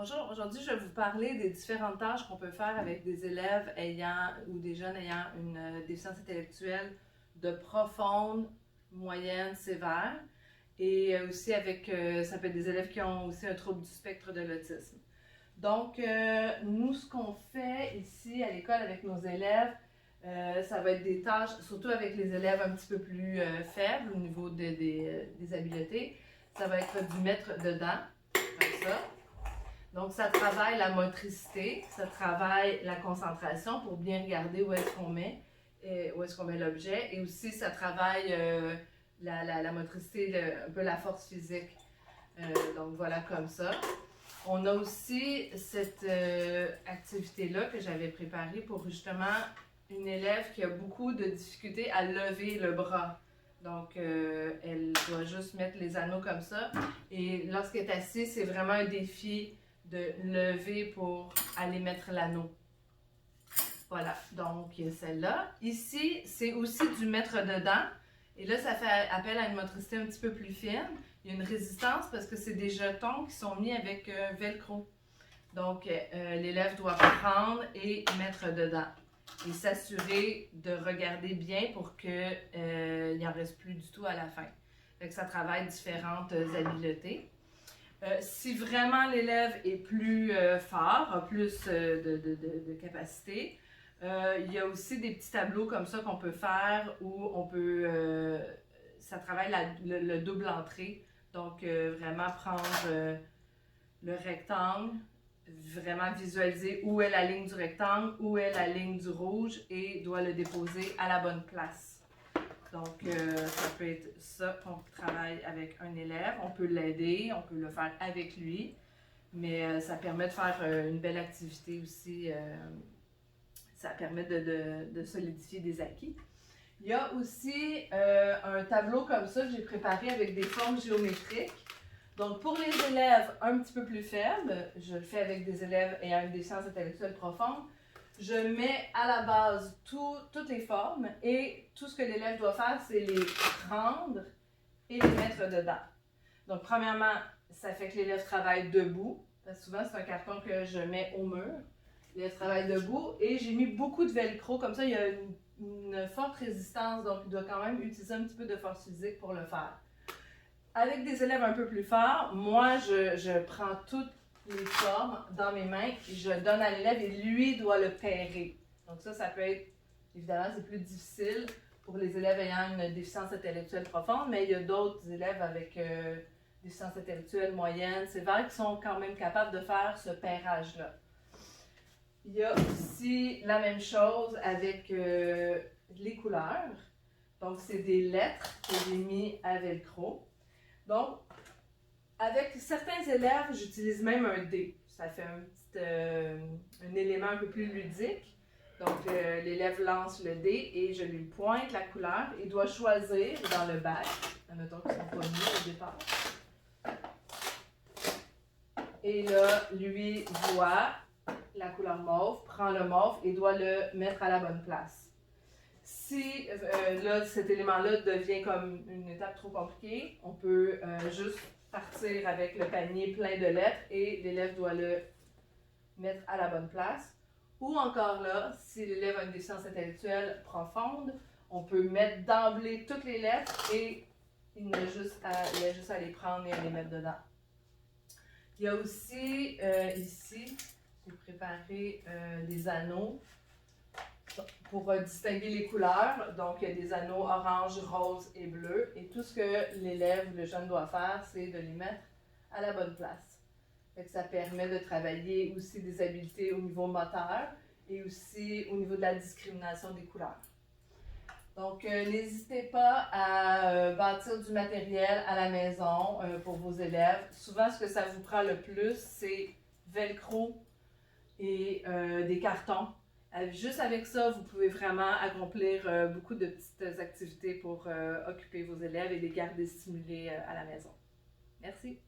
Bonjour, aujourd'hui je vais vous parler des différentes tâches qu'on peut faire avec des élèves ayant ou des jeunes ayant une déficience intellectuelle de profonde, moyenne, sévère et aussi avec, ça peut être des élèves qui ont aussi un trouble du spectre de l'autisme. Donc, nous, ce qu'on fait ici à l'école avec nos élèves, ça va être des tâches, surtout avec les élèves un petit peu plus faibles au niveau des habiletés, ça va être du mettre dedans, comme ça. Donc, ça travaille la motricité, ça travaille la concentration pour bien regarder où est-ce qu'on met, où est-ce qu'on met l'objet. Et aussi, ça travaille la motricité, un peu la force physique. Donc, voilà comme ça. On a aussi cette activité-là que j'avais préparée pour justement une élève qui a beaucoup de difficultés à lever le bras. Donc, elle doit juste mettre les anneaux comme ça. Et lorsqu'elle est assise, c'est vraiment un défi de lever pour aller mettre l'anneau. Voilà, donc celle-là. Ici, c'est aussi du mettre dedans. Et là, ça fait appel à une motricité un petit peu plus fine. Il y a une résistance parce que c'est des jetons qui sont mis avec velcro. Donc, l'élève doit prendre et mettre dedans. Et s'assurer de regarder bien pour qu'il n'en reste plus du tout à la fin. Donc, ça travaille différentes habiletés. Si vraiment l'élève est plus fort, a plus de capacité, il y a aussi des petits tableaux comme ça qu'on peut faire où on peut, ça travaille le double entrée. Donc, vraiment prendre le rectangle, vraiment visualiser où est la ligne du rectangle, où est la ligne du rouge et doit le déposer à la bonne place. Donc, ça peut être ça qu'on travaille avec un élève. On peut l'aider, on peut le faire avec lui, mais ça permet de faire une belle activité aussi. Ça permet de solidifier des acquis. Il y a aussi un tableau comme ça que j'ai préparé avec des formes géométriques. Donc, pour les élèves un petit peu plus faibles, je le fais avec des élèves ayant une déficience intellectuelle profonde, je mets à la base toutes les formes et tout ce que l'élève doit faire, c'est les prendre et les mettre dedans. Donc, premièrement, ça fait que l'élève travaille debout, parce que souvent, c'est un carton que je mets au mur. L'élève travaille debout et j'ai mis beaucoup de velcro, comme ça, il y a une forte résistance, donc il doit quand même utiliser un petit peu de force physique pour le faire. Avec des élèves un peu plus forts, moi, je prends toutes les formes dans mes mains, je donne à l'élève et lui doit le pairer. Donc ça peut être, évidemment, c'est plus difficile pour les élèves ayant une déficience intellectuelle profonde, mais il y a d'autres élèves avec déficience intellectuelle moyenne, sévère, qui sont quand même capables de faire ce pairage-là. Il y a aussi la même chose avec les couleurs. Donc, c'est des lettres que j'ai mis à velcro. Donc, avec certains élèves, j'utilise même un dé. Ça fait un élément un peu plus ludique. Donc, l'élève lance le dé et je lui pointe la couleur. Il doit choisir dans le bac. Admettons qu'ils ne sont pas mis au départ. Et là, lui voit la couleur mauve, prend le mauve et doit le mettre à la bonne place. Si là, cet élément-là devient comme une étape trop compliquée, on peut juste partir avec le panier plein de lettres et l'élève doit le mettre à la bonne place. Ou encore là, si l'élève a une déficience intellectuelle profonde, on peut mettre d'emblée toutes les lettres et il a juste à les prendre et à les mettre dedans. Il y a aussi ici, j'ai préparé des anneaux pour distinguer les couleurs. Donc, il y a des anneaux orange, rose et bleu. Et tout ce que l'élève ou le jeune doit faire, c'est de les mettre à la bonne place. Fait que ça permet de travailler aussi des habiletés au niveau moteur et aussi au niveau de la discrimination des couleurs. Donc, n'hésitez pas à bâtir du matériel à la maison pour vos élèves. Souvent, ce que ça vous prend le plus, c'est velcro et des cartons. Juste avec ça, vous pouvez vraiment accomplir beaucoup de petites activités pour occuper vos élèves et les garder stimulés à la maison. Merci.